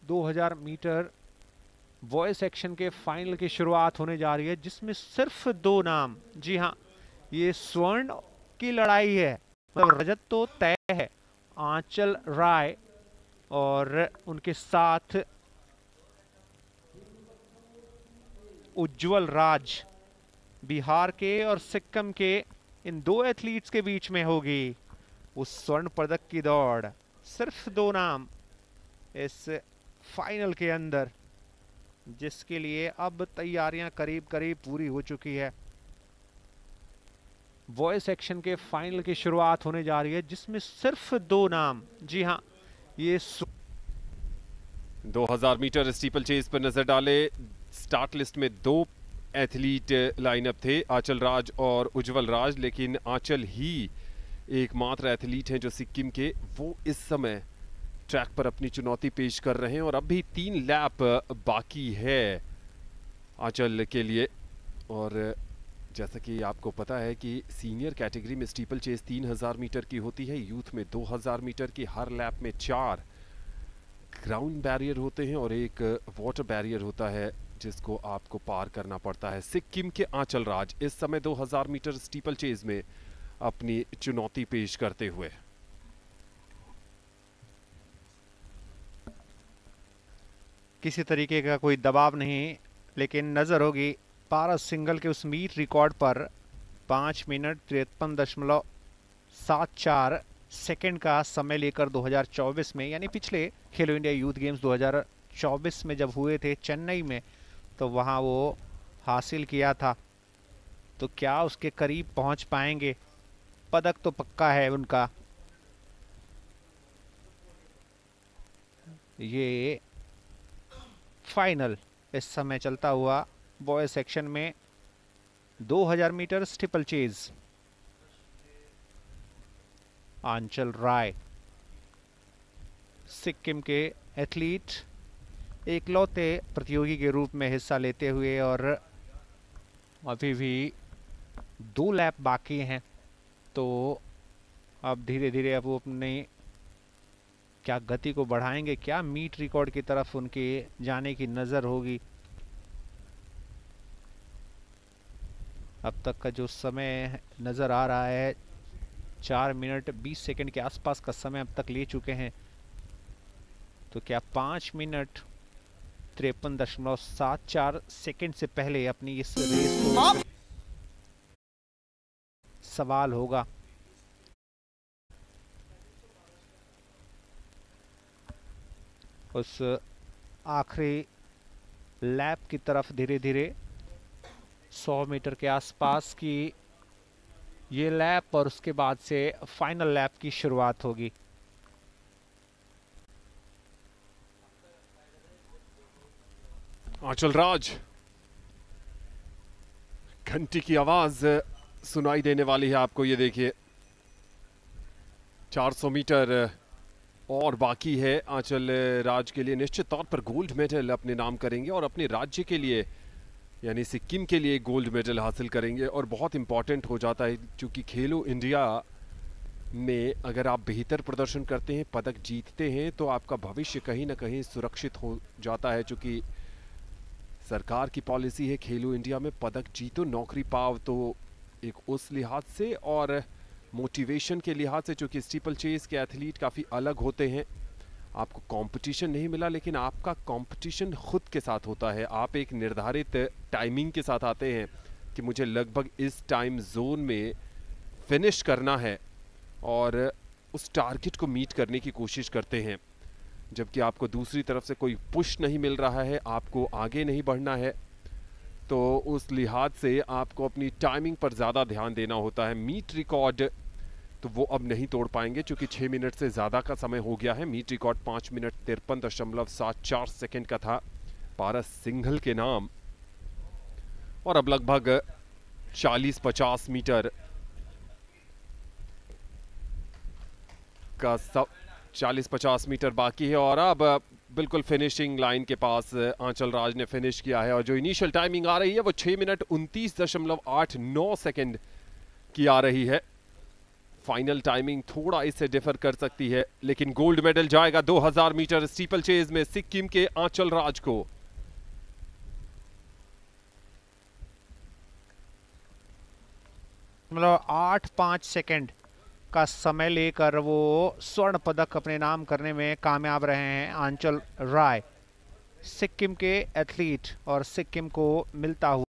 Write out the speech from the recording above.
2000 metre boys section के final की शुरुआत होने जा रही है, जिसमें सिर्फ 2 नाम, जी हाँ, ये स्वर्ण की लड़ाई है, मतलब रजत तो तय है। आंचल राय और उनके साथ उज्जवल राज, बिहार के और सिक्किम के, इन 2 एथलीट्स के बीच में होगी उस स्वर्ण पदक की दौड़। सिर्फ 2 नाम इस फाइनल के अंदर, जिसके लिए अब तैयारियां करीब करीब पूरी हो चुकी है। बॉयज सेक्शन के फाइनल की शुरुआत होने जा रही है, जिसमें सिर्फ 2 नाम, जी हाँ, ये 2000 मीटर स्टीपल चेज पर नजर डाले। स्टार्ट लिस्ट में 2 एथलीट लाइनअप थे, आंचल राज और उज्जवल राज, लेकिन आंचल ही एकमात्र एथलीट हैं जो सिक्किम के, वो इस समय ट्रैक पर अपनी चुनौती पेश कर रहे हैं और अब भी 3 लैप बाकी है आंचल के लिए। और जैसा कि आपको पता है कि सीनियर कैटेगरी में स्टीपल चेज 3000 मीटर की होती है, यूथ में 2000 मीटर की। हर लैप में 4 ग्राउंड बैरियर होते हैं और एक वाटर बैरियर होता है जिसको आपको पार करना पड़ता है। सिक्किम के आंचल राज इस समय 2000 मीटर स्टीपल चेज में अपनी चुनौती पेश करते हुए। किसी तरीके का कोई दबाव नहीं, लेकिन नजर होगी पारा सिंगल के उस मीट रिकॉर्ड पर 5 मिनट 53.74 सेकंड का समय लेकर 2024 में, यानी पिछले खेलो इंडिया यूथ गेम्स 2024 में जब हुए थे चेन्नई में, तो वहां वो हासिल किया था। तो क्या उसके करीब पहुंच पाएंगे? पदक तो पक्का है उनका। ये फाइनल इस समय चलता हुआ बॉयज सेक्शन में 2000 मीटर स्टीपल चेज। आंचल राय सिक्किम के एथलीट, एकलौते प्रतियोगी के रूप में हिस्सा लेते हुए, और अभी भी 2 लैप बाकी हैं, तो अब धीरे धीरे अब वो अपनी क्या गति को बढ़ाएंगे, क्या मीट रिकॉर्ड की तरफ उनके जाने की नज़र होगी। अब तक का जो समय नज़र आ रहा है 4 मिनट 20 सेकंड के आसपास का समय अब तक ले चुके हैं, तो क्या 5 मिनट 53.74 सेकंड से पहले अपनी इस रेस को, सवाल होगा। उस आखिरी लैप की तरफ धीरे धीरे 100 मीटर के आसपास की ये लैप, और उसके बाद से फाइनल लैप की शुरुआत होगी। आंचल राज, घंटी की आवाज सुनाई देने वाली है आपको, ये देखिए 400 मीटर और बाकी है। आंचल राज के लिए निश्चित तौर पर गोल्ड मेडल अपने नाम करेंगे और अपने राज्य के लिए यानी सिक्किम के लिए गोल्ड मेडल हासिल करेंगे, और बहुत इंपॉर्टेंट हो जाता है क्योंकि खेलो इंडिया में अगर आप बेहतर प्रदर्शन करते हैं, पदक जीतते हैं, तो आपका भविष्य कहीं ना कहीं सुरक्षित हो जाता है। क्योंकि सरकार की पॉलिसी है खेलो इंडिया में पदक जीतो नौकरी पाओ, तो एक उस लिहाज से और मोटिवेशन के लिहाज से, चूँकि स्टीपल चेज के एथलीट काफ़ी अलग होते हैं, आपको कंपटीशन नहीं मिला, लेकिन आपका कंपटीशन खुद के साथ होता है। आप एक निर्धारित टाइमिंग के साथ आते हैं कि मुझे लगभग इस टाइम जोन में फिनिश करना है और उस टारगेट को मीट करने की कोशिश करते हैं, जबकि आपको दूसरी तरफ से कोई पुश नहीं मिल रहा है, आपको आगे नहीं बढ़ना है, तो उस लिहाज से आपको अपनी टाइमिंग पर ज़्यादा ध्यान देना होता है। मीट रिकॉर्ड तो वो अब नहीं तोड़ पाएंगे क्योंकि 6 मिनट से ज़्यादा का समय हो गया है। मीट रिकॉर्ड 5 मिनट 53.74 सेकेंड का था पारस सिंघल के नाम, और अब लगभग 40-50 मीटर का 40-50 मीटर बाकी है, और अब बिल्कुल फिनिशिंग लाइन के पास आंचल राज ने फिनिश किया है, और जो इनिशियल टाइमिंग आ रही है वो 6 मिनट 29.89 सेकेंड की आ रही है। फाइनल टाइमिंग थोड़ा इससे डिफर कर सकती है, लेकिन गोल्ड मेडल जाएगा 2000 मीटर स्टीपल चेज में सिक्किम के आंचल राज को। मतलब 8-5 सेकंड का समय लेकर वो स्वर्ण पदक अपने नाम करने में कामयाब रहे हैं आंचल राय, सिक्किम के एथलीट, और सिक्किम को मिलता हुआ